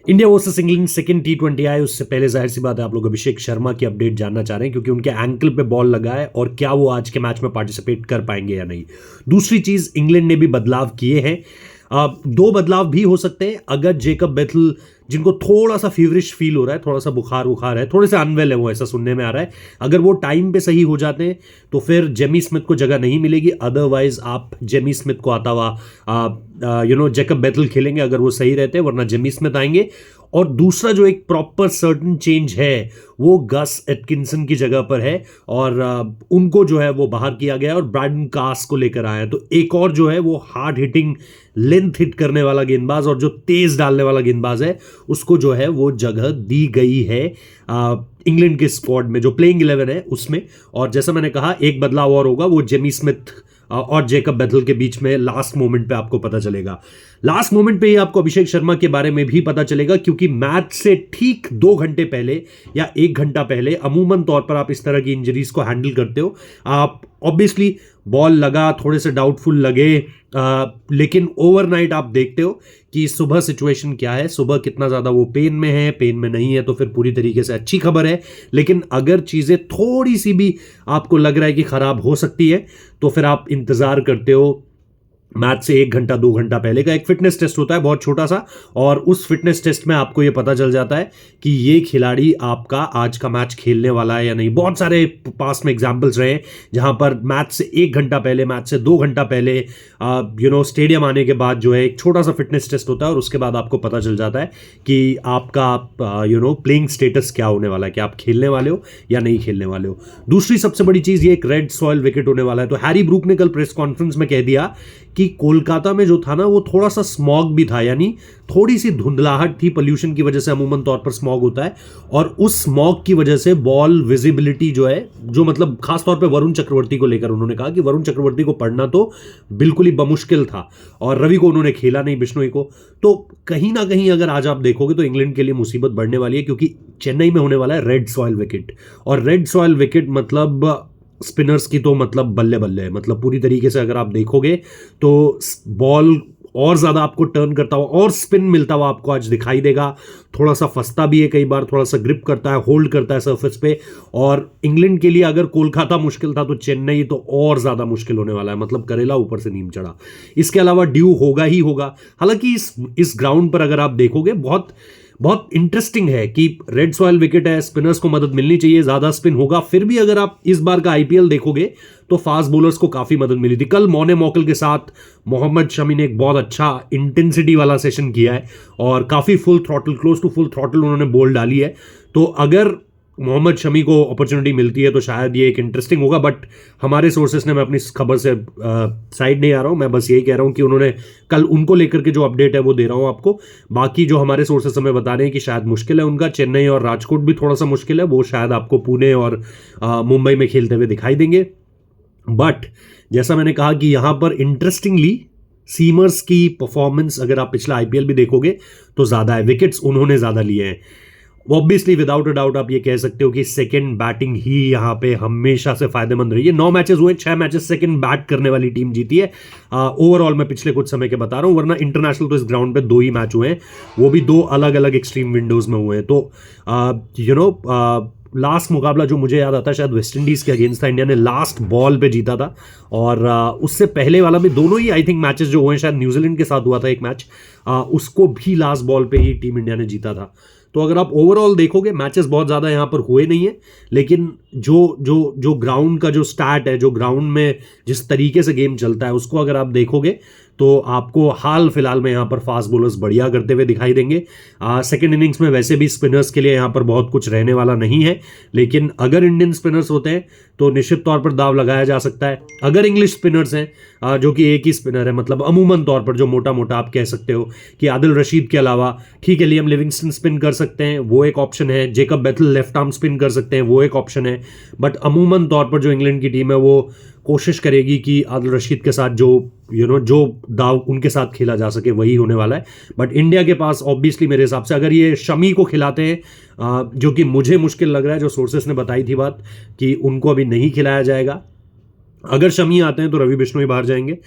India versus England second T20 आए, उससे पहले जाहिर सी बात है आप लोग अभिषेक शर्मा की अपडेट जानना चाह रहे हैं क्योंकि उनके एंकल पे बॉल लगा है और क्या वो आज के मैच में पार्टिसिपेट कर पाएंगे या नहीं। दूसरी चीज, इंग्लैंड ने भी बदलाव किए हैं। दो बदलाव भी हो सकते हैं अगर जेकब बेथल, जिनको थोड़ा सा फीवरिश फील हो रहा है, थोड़ा सा बुखार है, थोड़े से अनवेल है वो, ऐसा सुनने में आ रहा है, अगर वो टाइम पे सही हो जाते हैं तो फिर जेमी स्मिथ को जगह नहीं मिलेगी। अदरवाइज आप जेमी स्मिथ को आता हुआ जेकब बेथल खेलेंगे अगर वो सही रहते हैं, वरना जेमी स्मिथ आएंगे। और दूसरा जो एक प्रॉपर सर्टन चेंज है वो गस एटकिंसन की जगह पर है और उनको जो है वो बाहर किया गया और ब्रायडन कास को लेकर आया है। तो एक और जो है वो हार्ड हिटिंग, लेंथ हिट करने वाला गेंदबाज और जो तेज डालने वाला गेंदबाज है उसको जो है वो जगह दी गई है इंग्लैंड के स्क्वाड में, जो प्लेइंग 11 है उसमें। और जैसा मैंने कहा एक बदलाव और होगा, वो जेमी स्मिथ और जेकब बेथल के बीच में लास्ट मोमेंट पे आपको पता चलेगा। लास्ट मोमेंट पे ही आपको अभिषेक शर्मा के बारे में भी पता चलेगा क्योंकि मैच से ठीक 2 घंटे पहले या 1 घंटा पहले अमूमन तौर पर आप इस तरह की इंजरीज को हैंडल करते हो। आप ऑब्वियसली बॉल लगा, थोड़े से डाउटफुल लगे, लेकिन ओवरनाइट आप देखते हो कि सुबह सिचुएशन क्या है, सुबह कितना ज़्यादा वो पेन में है, पेन में नहीं है तो फिर पूरी तरीके से अच्छी खबर है। लेकिन अगर चीज़ें थोड़ी सी भी आपको लग रहा है कि ख़राब हो सकती है तो फिर आप इंतज़ार करते हो मैच से 1 घंटा 2 घंटा पहले का। एक फिटनेस टेस्ट होता है बहुत छोटा सा, और उस फिटनेस टेस्ट में आपको ये पता चल जाता है कि ये खिलाड़ी आपका आज का मैच खेलने वाला है या नहीं। बहुत सारे पास में एग्जांपल्स रहे जहां पर मैच से 1 घंटा पहले, मैच से 2 घंटा पहले स्टेडियम आने के बाद जो है एक छोटा सा फिटनेस टेस्ट होता है और उसके बाद आपको पता चल जाता है कि आपका प्लेइंग स्टेटस क्या होने वाला है, कि आप खेलने वाले हो या नहीं खेलने वाले हो। दूसरी सबसे बड़ी चीज, ये एक रेड सॉइल विकेट होने वाला है। तो हैरी ब्रूक ने कल प्रेस कॉन्फ्रेंस में कह दिया कि कोलकाता में जो था ना वो थोड़ा सा स्मॉग भी था, यानी थोड़ी सी धुंधलाहट थी, पोल्यूशन की वजह से अमूमन तौर पर स्मॉग होता है, और उस स्मॉग की वजह से बॉल विजिबिलिटी जो है, जो मतलब खास तौर पे वरुण चक्रवर्ती को लेकर उन्होंने कहा कि वरुण चक्रवर्ती को पढ़ना तो बिल्कुल ही बमुश्किल था, और रवि को उन्होंने खेला नहीं, बिश्नोई को। तो कहीं ना कहीं अगर आज आप देखोगे तो इंग्लैंड के लिए मुसीबत बढ़ने वाली है क्योंकि चेन्नई में होने वाला है रेड सॉइल विकेट, और रेड सॉइल विकेट मतलब स्पिनर्स की तो मतलब बल्ले बल्ले है। मतलब पूरी तरीके से अगर आप देखोगे तो बॉल और ज्यादा आपको टर्न करता हुआ और स्पिन मिलता हुआ आपको आज दिखाई देगा। थोड़ा सा फंसता भी है, कई बार थोड़ा सा ग्रिप करता है, होल्ड करता है सरफेस पे। और इंग्लैंड के लिए अगर कोलकाता मुश्किल था तो चेन्नई तो और ज्यादा मुश्किल होने वाला है, मतलब करेला ऊपर से नीम चढ़ा। इसके अलावा ड्यू होगा ही होगा। हालांकि इस ग्राउंड पर अगर आप देखोगे बहुत इंटरेस्टिंग है कि रेड सॉइल विकेट है, स्पिनर्स को मदद मिलनी चाहिए, ज्यादा स्पिन होगा। फिर भी अगर आप इस बार का आईपीएल देखोगे तो फास्ट बॉलर्स को काफी मदद मिली थी। कल मौने मौकल के साथ मोहम्मद शमी ने एक बहुत अच्छा इंटेंसिटी वाला सेशन किया है और काफी full throttle, close to full throttle उन्होंने बॉल डाली है। तो अगर मोहम्मद शमी को अपॉर्चुनिटी मिलती है तो शायद ये एक इंटरेस्टिंग होगा। बट हमारे सोर्सेस ने, मैं अपनी खबर से साइड नहीं आ रहा हूं, मैं बस यही कह रहा हूं कि उन्होंने कल उनको लेकर के जो अपडेट है वो दे रहा हूं आपको। बाकी जो हमारे सोर्सेस हमें बता रहे हैं कि शायद मुश्किल है उनका, चेन्नई और राजकोट भी थोड़ा सा मुश्किल है, वो शायद आपको पुणे और मुंबई में खेलते हुए दिखाई देंगे। बट जैसा मैंने कहा कि यहां पर इंटरेस्टिंगली सीमर्स की परफॉर्मेंस अगर आप पिछला आईपीएल भी देखोगे तो ज्यादा है, विकेट्स उन्होंने ज्यादा लिए हैं। ऑब्वियसली विदाउट अ डाउट आप ये कह सकते हो कि सेकंड बैटिंग ही यहाँ पे हमेशा से फायदेमंद रही है। 9 मैचेस हुए, 6 मैचेस सेकंड बैट करने वाली टीम जीती है। ओवरऑल मैं पिछले कुछ समय के बता रहा हूँ, वरना इंटरनेशनल तो इस ग्राउंड पे 2 ही मैच हुए हैं, वो भी 2 अलग अलग एक्सट्रीम विंडोज में हुए हैं। तो लास्ट मुकाबला जो मुझे याद आता है शायद वेस्ट इंडीज के अगेंस्ट था, इंडिया ने लास्ट बॉल पे जीता था। और उससे पहले वाला भी दोनों ही आई थिंक मैचेस जो हुए हैं, शायद न्यूजीलैंड के साथ हुआ था एक मैच, उसको भी लास्ट बॉल पे ही टीम इंडिया ने जीता था। तो अगर आप ओवरऑल देखोगे मैचेस बहुत ज़्यादा यहाँ पर हुए नहीं है, लेकिन जो ग्राउंड का जो स्टैट है, जो ग्राउंड में जिस तरीके से गेम चलता है, उसको अगर आप देखोगे तो आपको हाल फिलहाल में यहाँ पर फास्ट बॉलर्स बढ़िया करते हुए दिखाई देंगे। सेकंड इनिंग्स में वैसे भी स्पिनर्स के लिए यहाँ पर बहुत कुछ रहने वाला नहीं है, लेकिन अगर इंडियन स्पिनर्स होते हैं तो निश्चित तौर पर दाव लगाया जा सकता है। अगर इंग्लिश स्पिनर्स हैं जो कि एक ही स्पिनर है, मतलब अमूमन तौर पर जो मोटा मोटा आप कह सकते हो कि आदिल रशीद के अलावा, ठीक है, लियम लिविंगस्टन स्पिन कर सकते हैं, वो एक ऑप्शन है, जेकब बेथल लेफ्ट आर्म स्पिन कर सकते हैं, वो एक ऑप्शन है। बट अमूमन तौर पर जो इंग्लैंड की टीम है वो कोशिश करेगी कि आदिल रशीद के साथ जो दाव उनके साथ खेला जा सके वही होने वाला है। बट इंडिया के पास ऑब्वियसली मेरे हिसाब से अगर ये शमी को खिलाते हैं, जो कि मुझे मुश्किल लग रहा है, जो सोर्सेस ने बताई थी बात कि उनको अभी नहीं खिलाया जाएगा, अगर शमी आते हैं तो रवि बिश्नोई बाहर जाएंगे,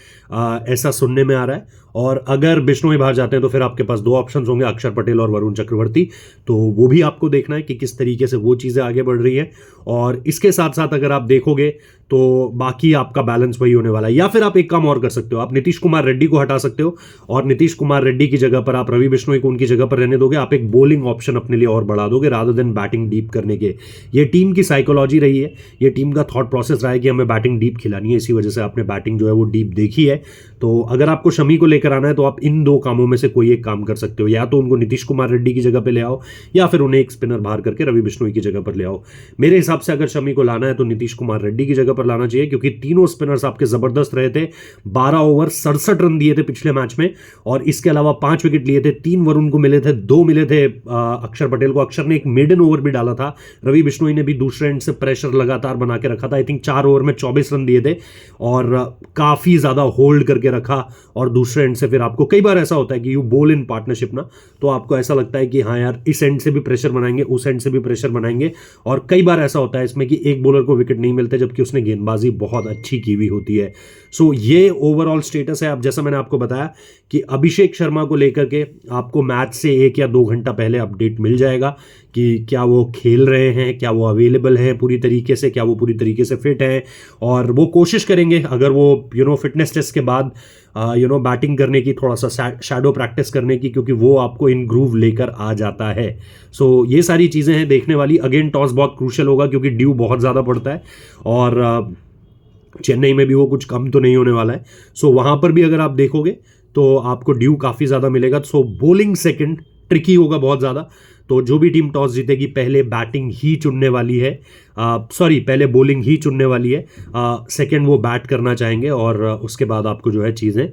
ऐसा सुनने में आ रहा है। और अगर बिश्नोई बाहर जाते हैं तो फिर आपके पास दो ऑप्शन होंगे, अक्षर पटेल और वरुण चक्रवर्ती। तो वो भी आपको देखना है कि किस तरीके से वो चीज़ें आगे बढ़ रही है। और इसके साथ साथ अगर आप देखोगे तो बाकी आपका बैलेंस वही होने वाला है। या फिर आप एक काम और कर सकते हो, आप नीतीश कुमार रेड्डी को हटा सकते हो और नीतीश कुमार रेड्डी की जगह पर आप रवि बिश्नोई को उनकी जगह पर रहने दोगे। आप एक बॉलिंग ऑप्शन अपने लिए और बढ़ा दोगे रादर देन बैटिंग डीप करने के। ये टीम की साइकोलॉजी रही है, ये टीम का थॉट प्रोसेस रहा है कि हमें बैटिंग डीप खिलानी है, इसी वजह से आपने बैटिंग जो है वो डीप देखी है। तो अगर आपको शमी को लेकर आना है तो आप इन दो कामों में से कोई एक काम कर सकते हो, या तो उनको नीतीश कुमार रेड्डी की जगह पर ले आओ या फिर उन्हें एक स्पिनर बाहर करके रवि बिश्नोई की जगह पर ले आओ। मेरे हिसाब से अगर शमी को लाना है तो नीतीश कुमार रेड्डी की जगह पर लाना चाहिए, क्योंकि तीनों स्पिनर्स आपके जबरदस्त रहे थे। 12 ओवर 67 रन दिए थे पिछले मैच में, और इसके अलावा 5 विकेट लिए थे। 3 वरुण को मिले थे, 2 मिले थे अक्षर पटेल को। अक्षर ने एक मेडन ओवर भी डाला था। रवि बिश्नोई ने भी दूसरे एंड से प्रेशर लगातार बना के रखा था। आई थिंक 4 ओवर में 24 रन दिए थे और काफी ज्यादा होल्ड करके रखा। और दूसरे एंड से फिर आपको कई बार ऐसा होता है कि यू बोल इन पार्टनरशिप ना, तो आपको ऐसा लगता है कि हाँ यार इस एंड से भी प्रेशर बनाएंगे, उस एंड से भी प्रेशर बनाएंगे। और कई बार ऐसा होता है इसमें कि एक बॉलर को विकेट नहीं मिलते जबकि उसने गेंदबाजी बहुत अच्छी की हुई होती है। सो ये ओवरऑल स्टेटस है। अब जैसा मैंने आपको बताया कि अभिषेक शर्मा को लेकर के आपको मैच से 1 या 2 घंटा पहले अपडेट मिल जाएगा कि क्या वो खेल रहे हैं, क्या वो अवेलेबल हैं पूरी तरीके से, क्या वो पूरी तरीके से फिट हैं। और वो कोशिश करेंगे अगर वो फिटनेस टेस्ट के बाद बैटिंग करने की, थोड़ा सा शैडो प्रैक्टिस करने की, क्योंकि वो आपको इन ग्रूव लेकर आ जाता है। सो ये सारी चीज़ें हैं देखने वाली। अगेन टॉस बहुत क्रूशियल होगा क्योंकि ड्यू बहुत ज़्यादा पड़ता है और चेन्नई में भी वो कुछ कम तो नहीं होने वाला है। सो वहाँ पर भी अगर आप देखोगे तो आपको ड्यू काफ़ी ज़्यादा मिलेगा। सो बॉलिंग सेकंड ट्रिकी होगा बहुत ज़्यादा। तो जो भी टीम टॉस जीतेगी पहले बैटिंग ही चुनने वाली है, पहले बॉलिंग ही चुनने वाली है। सेकंड वो बैट करना चाहेंगे और उसके बाद आपको जो है चीज़ें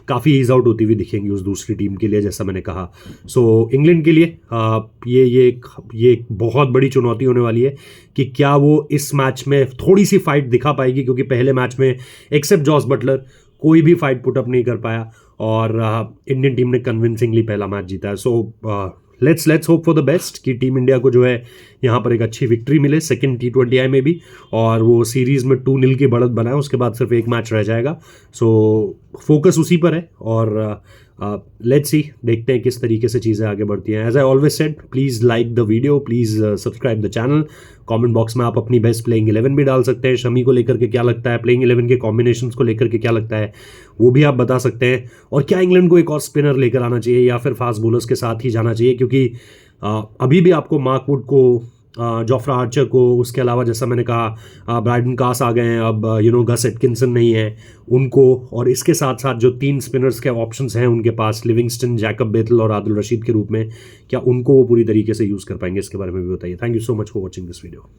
काफ़ी ईज आउट होती हुई दिखेंगी उस दूसरी टीम के लिए, जैसा मैंने कहा। सो इंग्लैंड के लिए ये एक बहुत बड़ी चुनौती होने वाली है कि क्या वो इस मैच में थोड़ी सी फाइट दिखा पाएगी, क्योंकि पहले मैच में एक्सेप्ट जॉस बटलर कोई भी फाइट पुटअप नहीं कर पाया और इंडियन टीम ने कन्विंसिंगली पहला मैच जीता है। So let's hope for the best कि टीम इंडिया को जो है यहाँ पर एक अच्छी विक्ट्री मिले सेकंड T20I में भी, और वो सीरीज़ में 2-0 की बढ़त बनाए। उसके बाद सिर्फ एक मैच रह जाएगा। सो फोकस उसी पर है और लेट्स सी, देखते हैं किस तरीके से चीज़ें आगे बढ़ती हैं। As I always said, please like the video, please subscribe the channel. Comment box में आप अपनी बेस्ट प्लेइंग 11 भी डाल सकते हैं। शमी को लेकर के क्या लगता है, प्लेइंग 11 के कॉम्बिनेशंस को लेकर के क्या लगता है, वो भी आप बता सकते हैं। और क्या इंग्लैंड को एक और स्पिनर लेकर आना चाहिए या फिर फास्ट बॉलर्स के साथ ही जाना चाहिए, क्योंकि अभी भी आपको मार्क वुड को, जोफ्रा आर्चर को, उसके अलावा जैसा मैंने कहा ब्राइडन कास आ गए हैं, अब गस एटकिंसन नहीं है उनको, और इसके साथ साथ जो 3 स्पिनर्स के ऑप्शंस हैं उनके पास, लिविंगस्टन, जैकब बेथल और आदिल रशीद के रूप में, क्या उनको वो पूरी तरीके से यूज़ कर पाएंगे, इसके बारे में भी बताइए। Thank you so much for watching this video.